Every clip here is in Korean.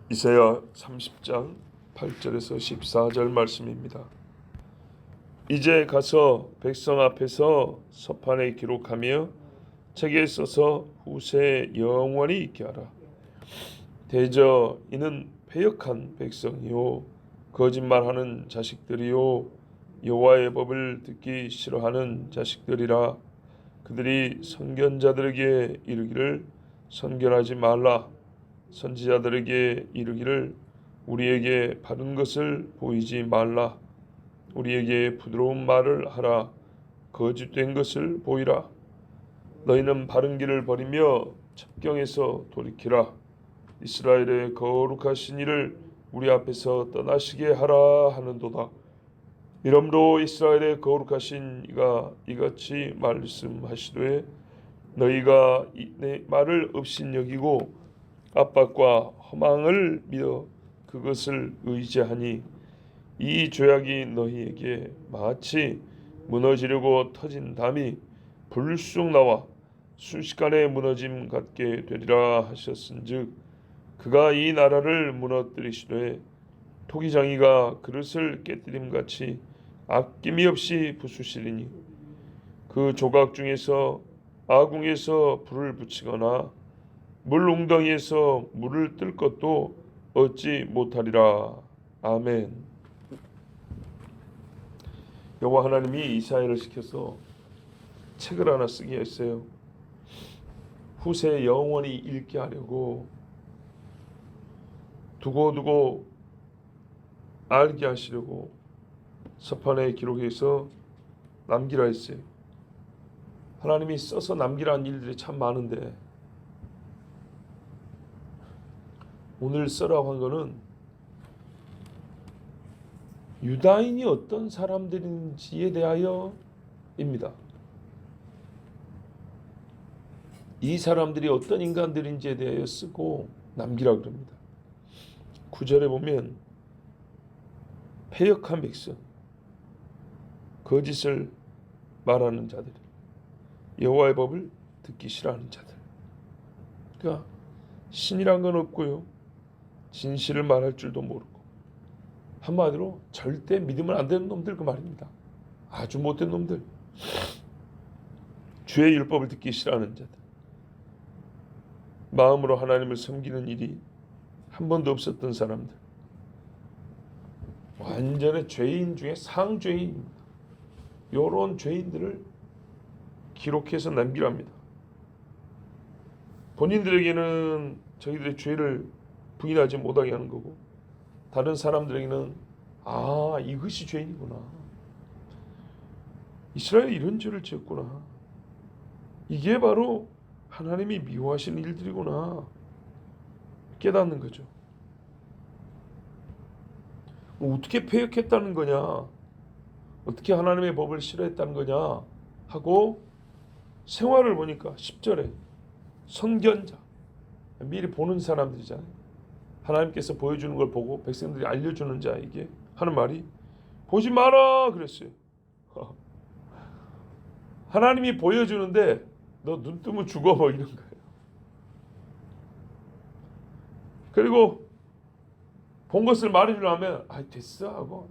이사야 30장 8절에서 14절 말씀입니다. 이제 가서 백성 앞에서 서판에 기록하며 책에 써서 후세에 영원히 있게 하라. 대저 이는 패역한 백성이요 거짓말하는 자식들이요 여호와의 법을 듣기 싫어하는 자식들이라. 그들이 선견자들에게 이르기를 선견하지 말라. 선지자들에게 이르기를 우리에게 바른 것을 보이지 말라. 우리에게 부드러운 말을 하라. 거짓된 것을 보이라. 너희는 바른 길을 버리며 첩경에서 돌이키라. 이스라엘의 거룩하신 이를 우리 앞에서 떠나시게 하라 하는도다. 이러므로 이스라엘의 거룩하신 이가 이같이 말씀하시되 너희가 내 말을 업신여기고 압박과 허망을 믿어 그것을 의지하니 이 죄악이 너희에게 마치 무너지려고 터진 담이 불쑥 나와 순식간에 무너짐 같게 되리라 하셨은즉 그가 이 나라를 무너뜨리시되 토기장이가 그릇을 깨뜨림같이 아낌이 없이 부수시리니 그 조각 중에서 아궁에서 불을 붙이거나 물 웅덩이에서 물을 뜰 것도 얻지 못하리라. 아멘. 여호와 하나님이 이사야를 시켜서 책을 하나 쓰게 했어요. 후세에 영원히 읽게 하려고 두고두고 알게 하시려고 서판에 기록해서 남기라 했어요. 하나님이 써서 남기라는 일들이 참 많은데 오늘 써라고 한 거는 유다인이 어떤 사람들인지에 대하여입니다. 이 사람들이 어떤 인간들인지에 대하여 쓰고 남기라 그럽니다. 9절에 보면 패역한 백성, 거짓을 말하는 자들, 여호와의 법을 듣기 싫어하는 자들. 그러니까 신이란 건 없고요. 진실을 말할 줄도 모르고 한마디로 절대 믿으면 안 되는 놈들 그 말입니다. 아주 못된 놈들. 주의 율법을 듣기 싫어하는 자들. 마음으로 하나님을 섬기는 일이 한 번도 없었던 사람들. 완전히 죄인 중에 상죄인입니다. 이런 죄인들을 기록해서 남기랍니다. 본인들에게는 저희들의 죄를 부인하지 못하게 하는 거고 다른 사람들에게는 아 이것이 죄인이구나. 이스라엘이 이런 죄를 지었구나. 이게 바로 하나님이 미워하시는 일들이구나. 깨닫는 거죠. 어떻게 패역했다는 거냐, 어떻게 하나님의 법을 싫어했다는 거냐 하고 생활을 보니까 10절에 선견자, 미리 보는 사람들이잖아요. 하나님께서 보여주는 걸 보고 백성들이 알려주는 자에게 하는 말이 보지 마라 그랬어요. 하나님이 보여주는데 너 눈 뜨면 죽어 뭐 이런 거예요. 그리고 본 것을 말해주려면 아 됐어 하고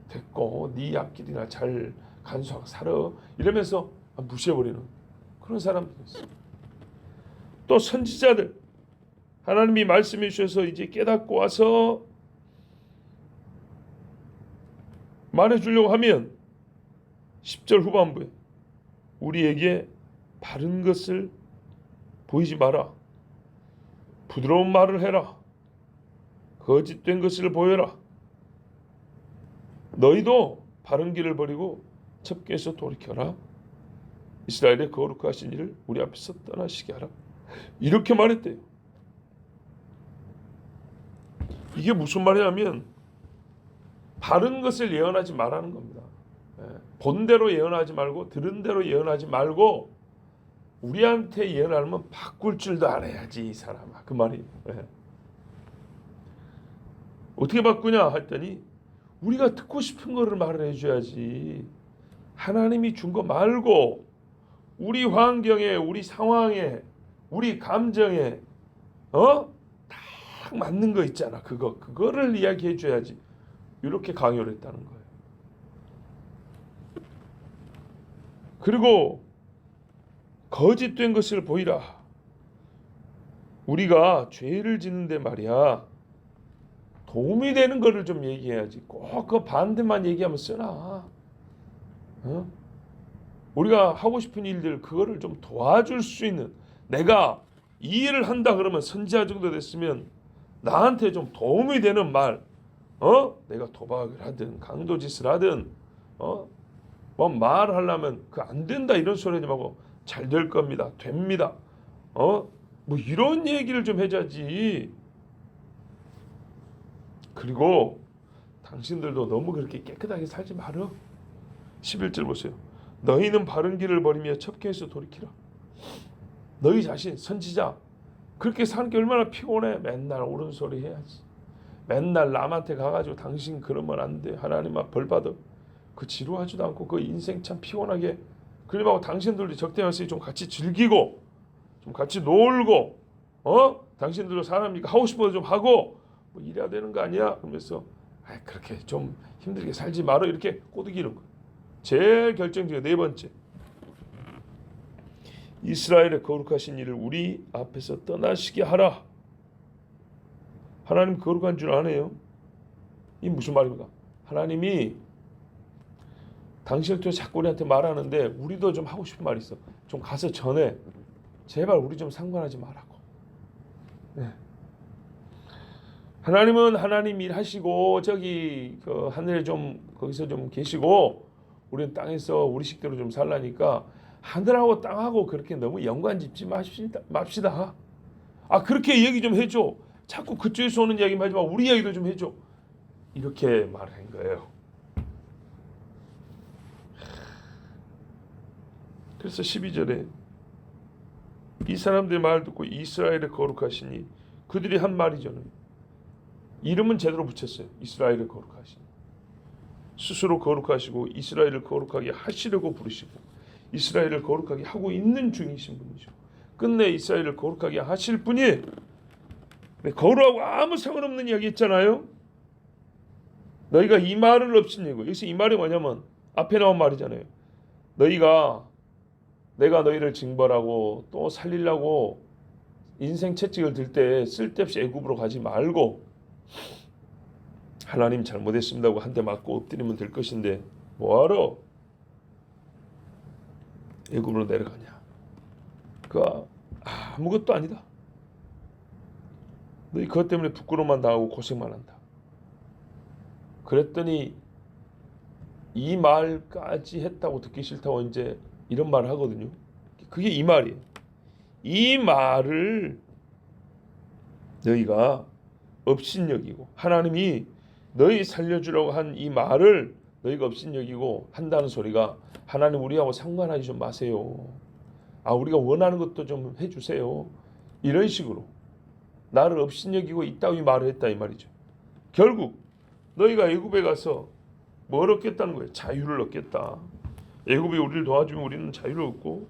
됐고 네 앞길이나 잘 간수하고 살아 이러면서 무시해버리는 그런 사람들이 있어요. 또 선지자들 하나님이 말씀해 주셔서 이제 깨닫고 와서 말해주려고 하면 10절 후반부에 우리에게 바른 것을 보이지 마라. 부드러운 말을 해라. 거짓된 것을 보여라. 너희도 바른 길을 버리고 첩경에서 돌이켜라. 이스라엘의 거룩하신 이를 우리 앞에서 떠나시게 하라. 이렇게 말했대요. 이게 무슨 말이냐면 바른 것을 예언하지 말라는 겁니다. 본대로 예언하지 말고 들은 대로 예언하지 말고 우리한테 예언하면 바꿀 줄도 알아야지 이 사람아. 그 말이. 어떻게 바꾸냐 했더니 우리가 듣고 싶은 거를 말을 해줘야지. 하나님이 준 거 말고 우리 환경에 우리 상황에 우리 감정에 딱 딱 맞는 거 있잖아. 그거를 이야기해 줘야지. 이렇게 강요를 했다는 거예요. 그리고 거짓된 것을 보이라. 우리가 죄를 짓는데 말이야, 도움이 되는 거를 좀 얘기해야지. 꼭 그 반대만 얘기하면 쓰나? 어? 우리가 하고 싶은 일들, 그거를 좀 도와줄 수 있는, 내가 이 일을 한다 그러면, 선지자 정도 됐으면 나한테 좀 도움이 되는 말, 내가 도박을 하든 강도짓을 하든, 뭐 말하려면 그 안 된다 이런 소리 하지 말고 잘 될 겁니다, 됩니다, 뭐 이런 얘기를 좀 해야지. 그리고 당신들도 너무 그렇게 깨끗하게 살지 말어. 11절 보세요. 너희는 바른 길을 버리며 첩경에서 돌이키라. 너희 자신, 선지자, 그렇게 사는 게 얼마나 피곤해. 맨날 옳은 소리 해야지. 맨날 남한테 가가지고 당신 그러면 안 돼, 하나님 앞 벌 받아, 그 지루하지도 않고 그 인생 참 피곤하게. 그러면 당신들도 적당히 좀 같이 즐기고 좀 같이 놀고, 당신들도 사람이니까 하고 싶어도 좀 하고 뭐 이래야 되는 거 아니야? 그러면서 그렇게 좀 힘들게 살지 말어, 이렇게 꼬드기는 거예요. 제일 결정적인 네 번째, 이스라엘의 거룩하신 이를 우리 앞에서 떠나시게 하라. 하나님 거룩한 줄 아네요. 이 무슨 말입니까? 하나님이 당신을 통해 자꾸 우리한테 말하는데, 우리도 좀 하고 싶은 말이 있어. 좀 가서 전해. 제발 우리 좀 상관하지 말라고. 네. 하나님은 하나님 일하시고 저기 그 하늘에 좀 거기서 좀 계시고, 우리는 땅에서 우리 식대로 좀 살라니까 하늘하고 땅하고 그렇게 너무 연관 짓지 맙시다. 그렇게 얘기 좀 해줘. 자꾸 그쪽에서 오는 이야기만 하지 마. 우리 이야기도 좀 해줘. 이렇게 말한 거예요. 그래서 12절에 이 사람들의 말을 듣고 이스라엘의 거룩하시니, 그들이 한 말이잖아요. 이름은 제대로 붙였어요. 이스라엘의 거룩하시니. 스스로 거룩하시고 이스라엘을 거룩하게 하시려고 부르시고 이스라엘을 거룩하게 하고 있는 중이신 분이죠. 끝내 이스라엘을 거룩하게 하실 분이, 거룩하고 아무 상관없는 이야기 했잖아요. 너희가 이 말을 없인 얘기고, 여기서 이 말이 뭐냐면 앞에 나온 말이잖아요. 내가 너희를 징벌하고 또 살리려고 인생 채찍을 들 때 쓸데없이 애굽으로 가지 말고, 하나님 잘못했습니다고 한 대 맞고 엎드리면 될 것인데 뭐하러 애굽으로 내려가냐. 그거 아무것도 아니다. 너희 그것 때문에 부끄러움만 당하고 고생만 한다. 그랬더니 이 말까지 했다고 듣기 싫다고 이제 이런 말을 하거든요. 그게 이 말이에요. 이 말을 너희가 업신여기고, 하나님이 너희 살려주라고 한 이 말을 너희가 업신여기고 한다는 소리가, 하나님 우리하고 상관하지 좀 마세요. 우리가 원하는 것도 좀 해주세요. 이런 식으로 나를 업신여기고 이따위 말을 했다 이 말이죠. 결국 너희가 애굽에 가서 뭘 얻겠다는 거예요? 자유를 얻겠다. 애굽이 우리를 도와주면 우리는 자유를 얻고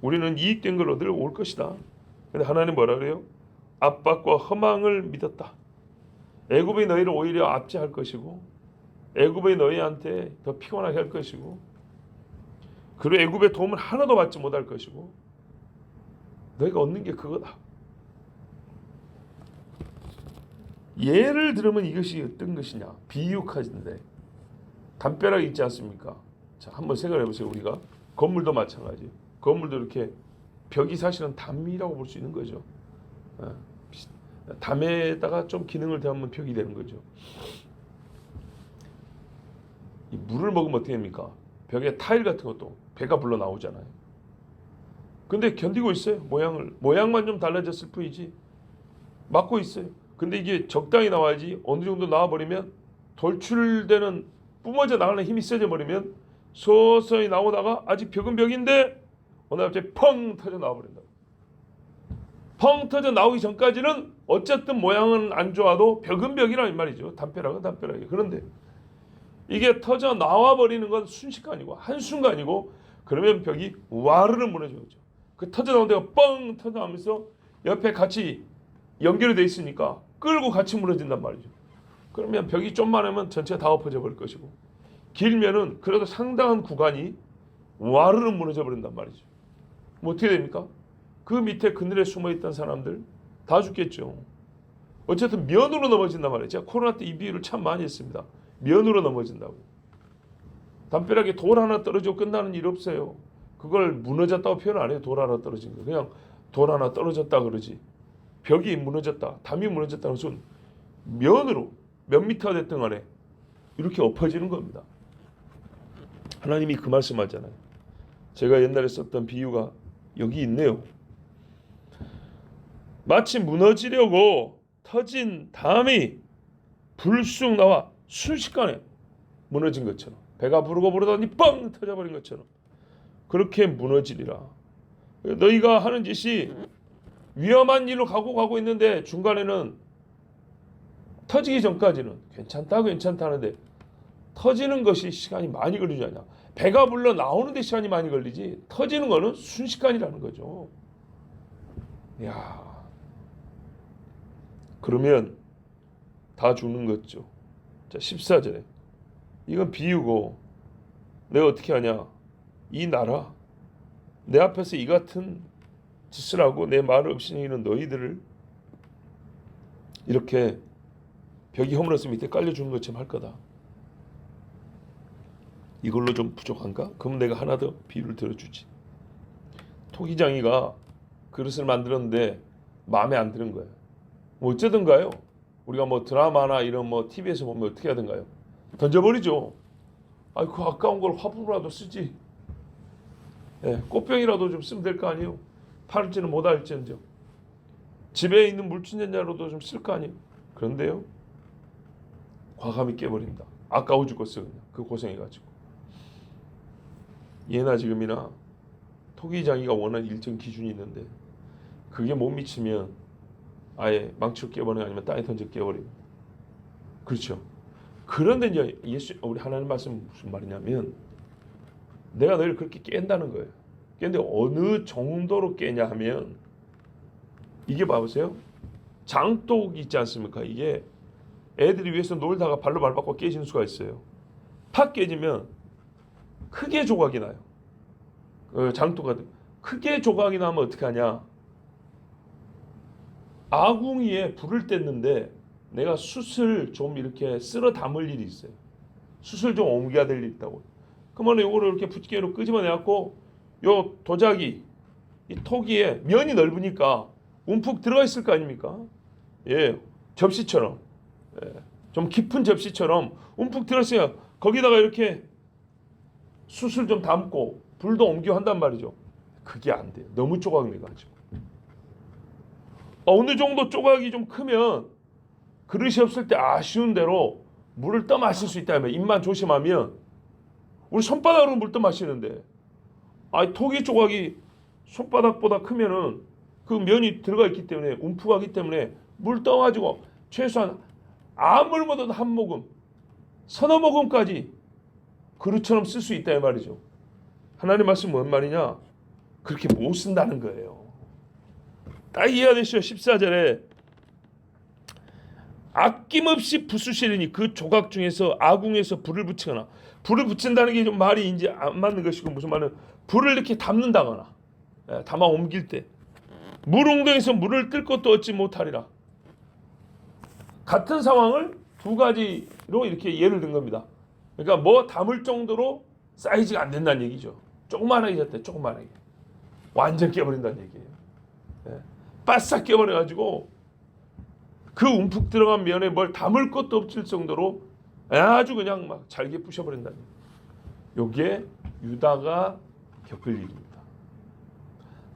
우리는 이익된 걸 얻으러 올 것이다. 근데 하나님 뭐라 그래요? 압박과 허망을 믿었다. 애굽이 너희를 오히려 압제할 것이고, 애굽이 너희한테 더 피곤하게 할 것이고, 그리고 애굽의 도움을 하나도 받지 못할 것이고, 너희가 얻는 게 그거다. 예를 들으면 이것이 어떤 것이냐? 비유카인데 담벼락이 있지 않습니까? 자, 한번 생각해 보세요. 우리가 건물도 마찬가지. 건물도 이렇게 벽이 사실은 담이라고 볼 수 있는 거죠. 담에다가 좀 기능을 더하면 벽이 되는 거죠. 이 물을 먹으면 어떻게 됩니까? 벽에 타일 같은 것도 배가 불러 나오잖아요. 근데 견디고 있어요. 모양만 좀 달라졌을 뿐이지 막고 있어요. 근데 이게 적당히 나와야지, 어느 정도 나와버리면 돌출되는, 뿜어져 나가는 힘이 세져 버리면 서서히 나오다가 아직 벽은 벽인데 어느 날 갑자기 펑 터져 나와버린다. 펑 터져 나오기 전까지는 어쨌든 모양은 안 좋아도 벽은 벽이란 말이죠. 담벼락은 담벼락이에요. 그런데 이게 터져 나와버리는 건 순식간이고 한순간이고, 그러면 벽이 와르르 무너져죠. 그 터져 나온 데가 뻥 터져 나오면서 옆에 같이 연결이 돼 있으니까 끌고 같이 무너진단 말이죠. 그러면 벽이 좀만하면 전체가 다 엎어져 버릴 것이고, 길면은 그래도 상당한 구간이 와르르 무너져 버린단 말이죠. 뭐 어떻게 됩니까? 그 밑에 그늘에 숨어있던 사람들 다 죽겠죠. 어쨌든 면으로 넘어진단 말이에요. 제가 코로나 때 이 비유를 참 많이 했습니다. 면으로 넘어진다고. 담벼락에 돌 하나 떨어지고 끝나는 일 없어요. 그걸 무너졌다고 표현 안 해요. 돌 하나 떨어진 거. 그냥 돌 하나 떨어졌다 그러지. 벽이 무너졌다, 담이 무너졌다는 것은 면으로 몇 미터가 됐든 간에 이렇게 엎어지는 겁니다. 하나님이 그 말씀하잖아요. 제가 옛날에 썼던 비유가 여기 있네요. 마치 무너지려고 터진 담이 불쑥 나와 순식간에 무너진 것처럼, 배가 부르고 부르더니 뻥 터져버린 것처럼 그렇게 무너지리라. 너희가 하는 짓이 위험한 일로 가고 있는데 중간에는 터지기 전까지는 괜찮다 하는데 터지는 것이 시간이 많이 걸리지 않냐. 배가 불러 나오는데 시간이 많이 걸리지 터지는 거는 순식간이라는 거죠. 야, 그러면 다 죽는 거죠. 자, 14절에 이건 비유고 내가 어떻게 하냐. 이 나라 내 앞에서 이 같은 짓을 하고 내 말을 없이는 너희들을 이렇게 벽이 허물어서 밑에 깔려주는 것처럼 할 거다. 이걸로 좀 부족한가? 그럼 내가 하나 더 비유를 들어주지. 토기장이가 그릇을 만들었는데 마음에 안 드는 거예요. 뭐 어쩌든가요? 우리가 뭐 드라마나 이런 뭐 TV에서 보면 어떻게 하든가요? 던져버리죠. 아이 그 아까운 걸 화분으로라도 쓰지. 예, 꽃병이라도 좀 쓰면 될 거 아니에요. 팔지는 못할지언정 집에 있는 물친전자로도 좀 쓸 거 아니에요. 그런데요, 과감히 깨버린다. 아까워 죽겠어 그냥 그 고생해가지고. 예나 지금이나 토기장이가 원하는 일정 기준이 있는데 그게 못 미치면 아예 망치로 깨버리고 아니면 땅에 던져 깨버립니다. 그렇죠. 그런데 이제 우리 하나님 말씀 무슨 말이냐면 내가 너희를 그렇게 깬다는 거예요. 근데 어느 정도로 깨냐 하면 이게 봐보세요. 장독 있지 않습니까? 이게 애들이 위에서 놀다가 발로 밟고 깨지는 수가 있어요. 팍 깨지면 크게 조각이 나요. 장독가 크게 조각이 나면 어떻게 하냐. 아궁이에 불을 뗐는데 내가 숯을 좀 이렇게 쓸어 담을 일이 있어요. 숯을 좀 옮겨야 될 일이 있다고. 그러면 요거를 이렇게 부지게로 끄집어내갖고 요 도자기 이 토기에 면이 넓으니까 움푹 들어가 있을 거 아닙니까? 예, 접시처럼, 예, 좀 깊은 접시처럼 움푹 들어있어요. 거기다가 이렇게 숯을 좀 담고 불도 옮겨 한단 말이죠. 그게 안 돼요. 너무 조각 내가지고. 어느 정도 조각이 좀 크면 그릇이 없을 때 아쉬운 대로 물을 떠 마실 수 있다면, 입만 조심하면 우리 손바닥으로 물 떠 마시는데 토기 조각이 손바닥보다 크면은 그 면이 들어가 있기 때문에 움푹하기 때문에 물 떠가지고 최소한 아무리 먹어도 한 모금, 서너 모금까지 그릇처럼 쓸 수 있다 이 말이죠. 하나님 말씀 뭔 말이냐? 그렇게 못 쓴다는 거예요. 딱 이해하시죠? 14절에 아낌없이 부수시리니 그 조각 중에서 아궁에서 불을 붙이거나, 불을 붙인다는 게 좀 말이 이제 안 맞는 것이고, 무슨 말은 불을 이렇게 담는다거나, 담아 옮길 때 물 웅덩이에서 물을 뜰 것도 얻지 못하리라. 같은 상황을 두 가지로 이렇게 예를 든 겁니다. 그러니까 뭐 담을 정도로 사이즈가 안 된다는 얘기죠. 조그만하게 졌대, 조그만하게. 완전 깨버린다는 얘기예요. 바싹 깨버려가지고 그 움푹 들어간 면에 뭘 담을 것도 없을 정도로 아주 그냥 막 잘게 부셔버린다는 얘기예요. 요게 유다가 겪을 일입니다.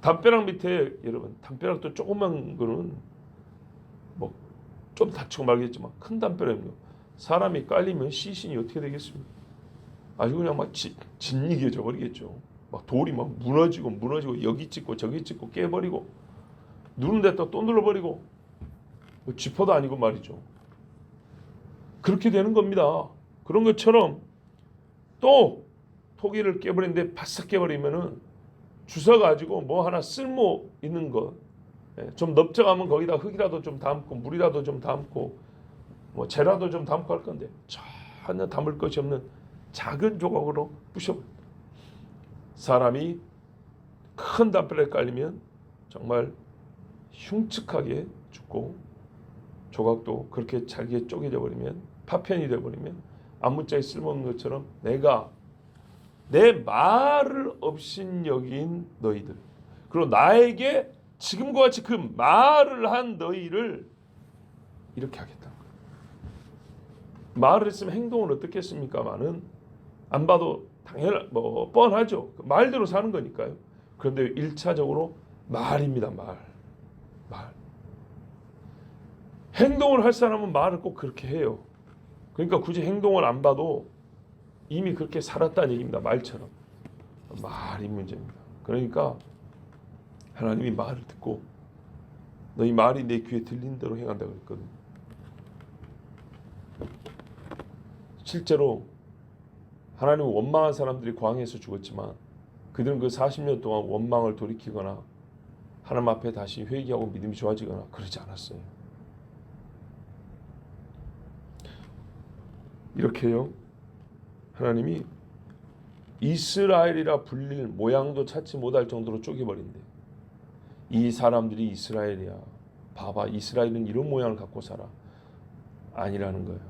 담벼락 밑에, 여러분, 담벼락도 조그만 거는 뭐 좀 다치고 말겠지만 큰 담벼락은요, 사람이 깔리면 시신이 어떻게 되겠습니까? 아주 그냥 막 짓이겨져 버리겠죠. 막 돌이 막 무너지고 여기 찍고 저기 찍고 깨버리고 누른데 또 눌러버리고, 뭐 쥐포도 아니고 말이죠. 그렇게 되는 겁니다. 그런 것처럼 또 토기를 깨버리는데 바싹 깨버리면은 주워가지고 뭐 하나 쓸모 있는 것, 좀 넓적하면 거기다 흙이라도 좀 담고 물이라도 좀 담고 뭐 재라도 좀 담고 할 건데 전혀 담을 것이 없는 작은 조각으로 부셔버린다. 사람이 큰 담벼락에 깔리면 정말 흉측하게 죽고 조각도 그렇게 잘게 쪼개져 버리면 파편이 되어버리면 아무짝에 쓸모없는 것처럼 내가 내 말을 없인 여긴 너희들, 그리고 나에게 지금과 같이 그 말을 한 너희를 이렇게 하겠다. 말을 했으면 행동을 어떻겠습니까마는 안 봐도 뭐 뻔하죠. 말대로 사는 거니까요. 그런데 1차적으로 말입니다. 말. 행동을 할 사람은 말을 꼭 그렇게 해요. 그러니까 굳이 행동을 안 봐도 이미 그렇게 살았다는 얘기입니다. 말처럼. 말이 문제입니다. 그러니까 하나님이 말을 듣고 너희 말이 내 귀에 들린 대로 행한다고 그랬거든요. 실제로 하나님은 원망한 사람들이 광야에서 죽었지만 그들은 그 40년 동안 원망을 돌이키거나 하나님 앞에 다시 회개하고 믿음이 좋아지거나 그러지 않았어요. 이렇게요. 하나님이 이스라엘이라 불릴 모양도 찾지 못할 정도로 쪼개버린대. 이 사람들이 이스라엘이야. 봐봐, 이스라엘은 이런 모양을 갖고 살아. 아니라는 거예요.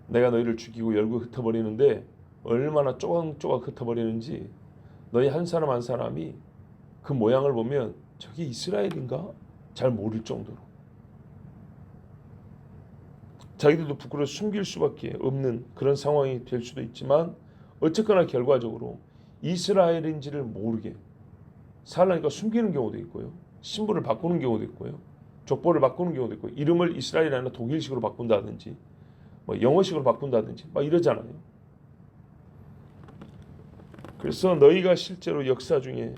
내가 너희를 죽이고 열고 흩어버리는데 얼마나 조각조각 흩어버리는지 너희 한 사람 한 사람이 그 모양을 보면 저게 이스라엘인가? 잘 모를 정도로. 자기들도 부끄러워 숨길 수밖에 없는 그런 상황이 될 수도 있지만 어쨌거나 결과적으로 이스라엘인지를 모르게 살라니까 숨기는 경우도 있고요. 신분을 바꾸는 경우도 있고요. 족보를 바꾸는 경우도 있고 이름을 이스라엘이 아니라 독일식으로 바꾼다든지 뭐 영어식으로 바꾼다든지 막 이러잖아요. 그래서 너희가 실제로 역사 중에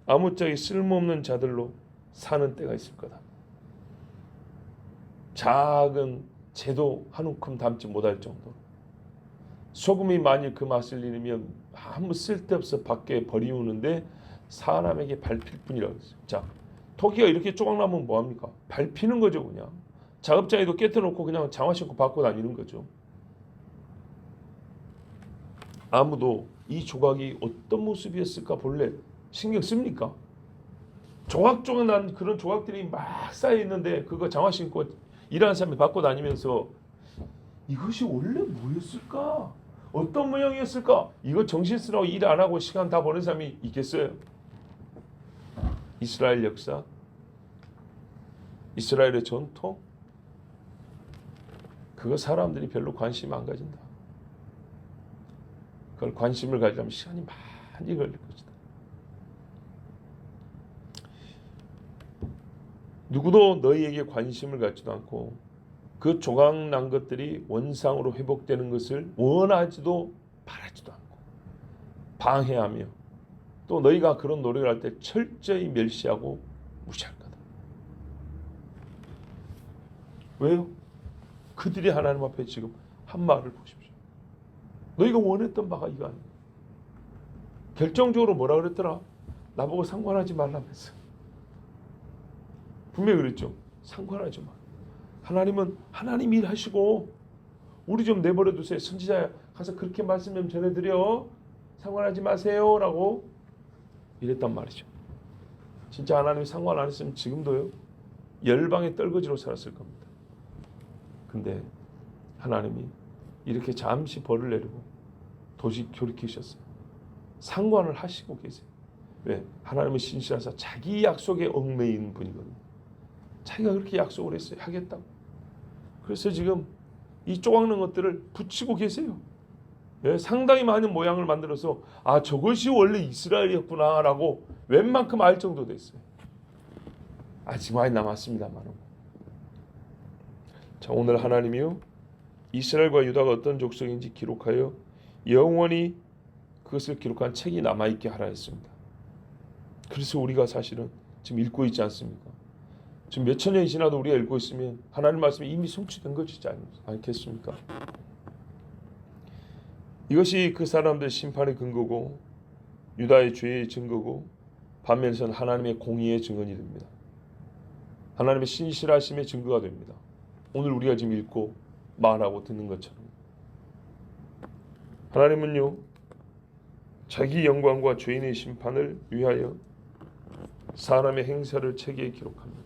아무짝에 쓸모없는 자들로 사는 때가 있을 거다. 작은 재도 한 움큼 담지 못할 정도로 소금이 만일 그 맛을 잃으면 아무 쓸데없어 밖에 버리우는데 사람에게 밟힐 뿐이라고 했어요. 자, 토끼가 이렇게 조각나면 뭐합니까? 밟히는 거죠. 그냥 작업장에도 깨트놓고 그냥 장화 신고 받고 다니는 거죠. 아무도 이 조각이 어떤 모습이었을까 본래 신경 씁니까? 조각조각 난 그런 조각들이 막 쌓여 있는데 그거 장화 신고 일하는 사람이 받고 다니면서 이것이 원래 뭐였을까? 어떤 모양이었을까? 이거 정신쓰라고 일 안 하고 시간 다 보낸 사람이 있겠어요? 이스라엘 역사, 이스라엘의 전통, 그거 사람들이 별로 관심 안 가진다. 그걸 관심을 가지려면 시간이 많이 걸릴 것이다. 누구도 너희에게 관심을 갖지도 않고 그 조각난 것들이 원상으로 회복되는 것을 원하지도 바라지도 않고 방해하며 또 너희가 그런 노력을 할 때 철저히 멸시하고 무시할 거다. 왜요? 그들이 하나님 앞에 지금 한 말을 보십시오. 너희가 원했던 바가 이거 아니야. 결정적으로 뭐라 그랬더라? 나보고 상관하지 말라면서. 분명히 그랬죠. 상관하지 마. 하나님은 하나님 일하시고 우리 좀 내버려 두세요. 선지자 가서 그렇게 말씀 좀 전해드려. 상관하지 마세요 라고 이랬단 말이죠. 진짜 하나님이 상관 안 했으면 지금도요 열방의 떨거지로 살았을 겁니다. 근데 하나님이 이렇게 잠시 벌을 내리고 도저히 돌이키셨어요. 상관을 하시고 계세요. 왜? 하나님은 신실하사 자기 약속에 얽매인 분이거든요. 자기가 그렇게 약속을 했어요. 하겠다고. 그래서 지금 이 조각난 것들을 붙이고 계세요. 예, 상당히 많은 모양을 만들어서 아 저것이 원래 이스라엘이었구나 라고 웬만큼 알 정도 됐어요. 아직 많이 남았습니다만. 자, 오늘 하나님이요 이스라엘과 유다가 어떤 족속인지 기록하여 영원히 그것을 기록한 책이 남아있게 하라 했습니다. 그래서 우리가 사실은 지금 읽고 있지 않습니까? 지금 몇천 년이 지나도 우리가 읽고 있으면 하나님 말씀이 이미 성취된 것이지 않겠습니까? 이것이 그 사람들의 심판의 근거고 유다의 죄의 증거고 반면에서는 하나님의 공의의 증언이 됩니다. 하나님의 신실하심의 증거가 됩니다. 오늘 우리가 지금 읽고 말하고 듣는 것처럼 하나님은요 자기 영광과 죄인의 심판을 위하여 사람의 행사를 책에 기록합니다.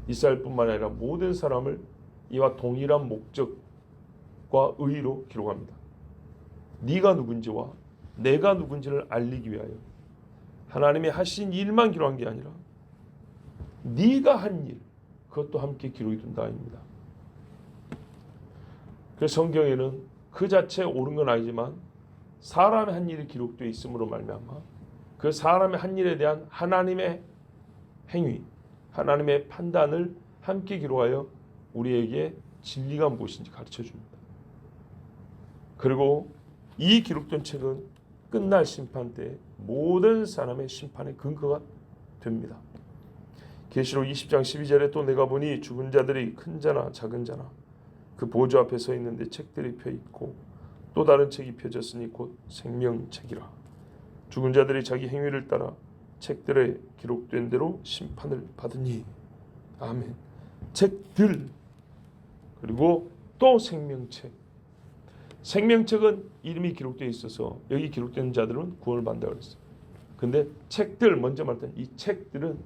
이스라엘뿐만 아니라 모든 사람을 이와 동일한 목적과 의의로 기록합니다. 네가 누군지와 내가 누군지를 알리기 위하여 하나님이 하신 일만 기록한 게 아니라 네가 한 일, 그것도 함께 기록이 된다입니다. 그래서 성경에는 그 자체에 옳은 건 아니지만 사람의 한 일이 기록되어 있음으로 말미암아 그 사람의 한 일에 대한 하나님의 행위, 하나님의 판단을 함께 기록하여 우리에게 진리가 무엇인지 가르쳐 줍니다. 그리고 이 기록된 책은 끝날 심판 때 모든 사람의 심판의 근거가 됩니다. 계시록 20장 12절에 또 내가 보니 죽은 자들이 큰 자나 작은 자나 그 보좌 앞에 서 있는데 책들이 펴 있고 또 다른 책이 펴졌으니 곧 생명책이라. 죽은 자들이 자기 행위를 따라 책들에 기록된 대로 심판을 받으니. 아멘. 책들 그리고 또 생명책. 생명책은 이름이 기록되어 있어서 여기 기록된 자들은 구원을 받는다고 그랬어요. 근데 책들 먼저 말했던 이 책들은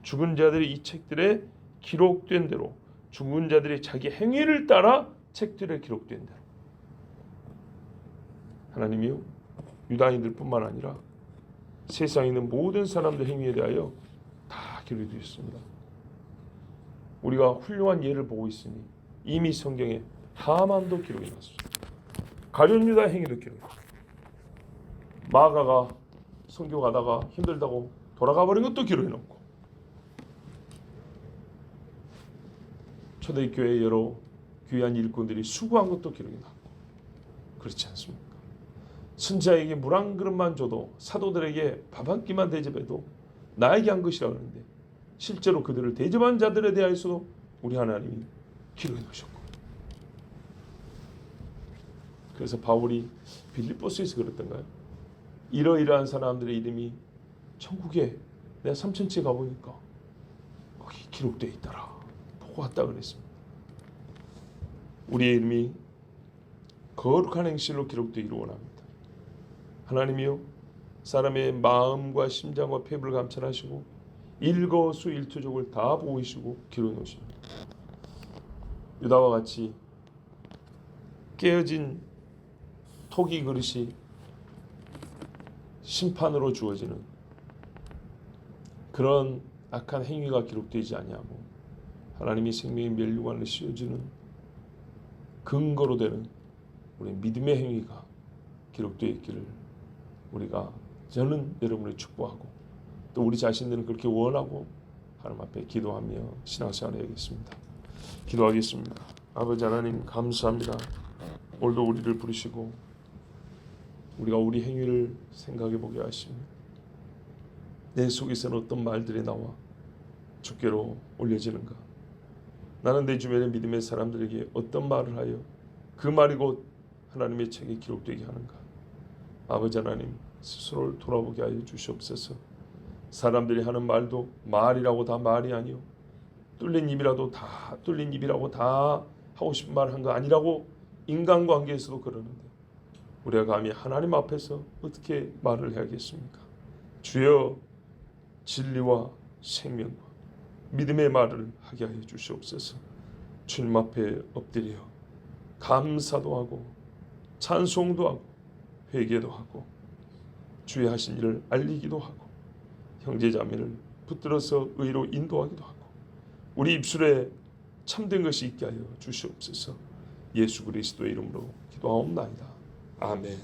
죽은 자들이 이 책들에 기록된 대로 죽은 자들이 자기 행위를 따라 책들에 기록된 대로 하나님이요 유다인들뿐만 아니라 세상에 있는 모든 사람들 행위에 대하여 다 기록이 되어 있습니다. 우리가 훌륭한 예를 보고 있으니 이미 성경에 하만도 기록이 났습니다. 가룟 유다 행위도 기록이 났습니다. 마가가 선교 가다가 힘들다고 돌아가 버린 것도 기록이 났고 초대교회 여러 귀한 일꾼들이 수고한 것도 기록이 났고 그렇지 않습니까? 선지자에게 물 한 그릇만 줘도 사도들에게 밥 한 끼만 대접해도 나에게 한 것이라고 하는데 실제로 그들을 대접한 자들에 대해서도 우리 하나님이 기록해 놓으셨고 그래서 바울이 빌립보스에서 그랬던가요? 이러이러한 사람들의 이름이 천국에 내가 3천지에 가보니까 거기 기록되어 있더라. 보고 왔다 그랬습니다. 우리의 이름이 거룩한 행실로 기록되기를 원합니다. 하나님이요 사람의 마음과 심장과 폐부를 감찰하시고 일거수일투족을 다 보이시고 기록해 놓으십니다. 유다와 같이 깨어진 토기 그릇이 심판으로 주어지는 그런 악한 행위가 기록되지 아니하고 하나님이 생명의 멸류관을 씌워주는 근거로 되는 우리 믿음의 행위가 기록되어 있기를 저는 여러분을 축복하고 또 우리 자신들은 그렇게 원하고 하나님 앞에 기도하며 신앙생활을 해야겠습니다. 기도하겠습니다. 아버지 하나님 감사합니다. 오늘도 우리를 부르시고 우리가 우리 행위를 생각해 보게 하시며 내 속에서는 어떤 말들이 나와 주께로 올려지는가. 나는 내 주변의 믿음의 사람들에게 어떤 말을 하여 그 말이 곧 하나님의 책에 기록되게 하는가. 아버지 하나님 스스로를 돌아보게 하여 주시옵소서. 사람들이 하는 말도 말이라고 다 말이 아니요 뚫린 입이라고 다 하고 싶은 말 한 거 아니라고 인간관계에서도 그러는데 우리가 감히 하나님 앞에서 어떻게 말을 해야겠습니까? 주여 진리와 생명과 믿음의 말을 하게 하여 주시옵소서. 주님 앞에 엎드려 감사도 하고 찬송도 하고 회개도 하고 주의 하신 일을 알리기도 하고 형제자매를 붙들어서 의로 인도하기도 하고 우리 입술에 참된 것이 있게 하여 주시옵소서. 예수 그리스도의 이름으로 기도하옵나이다. 아멘.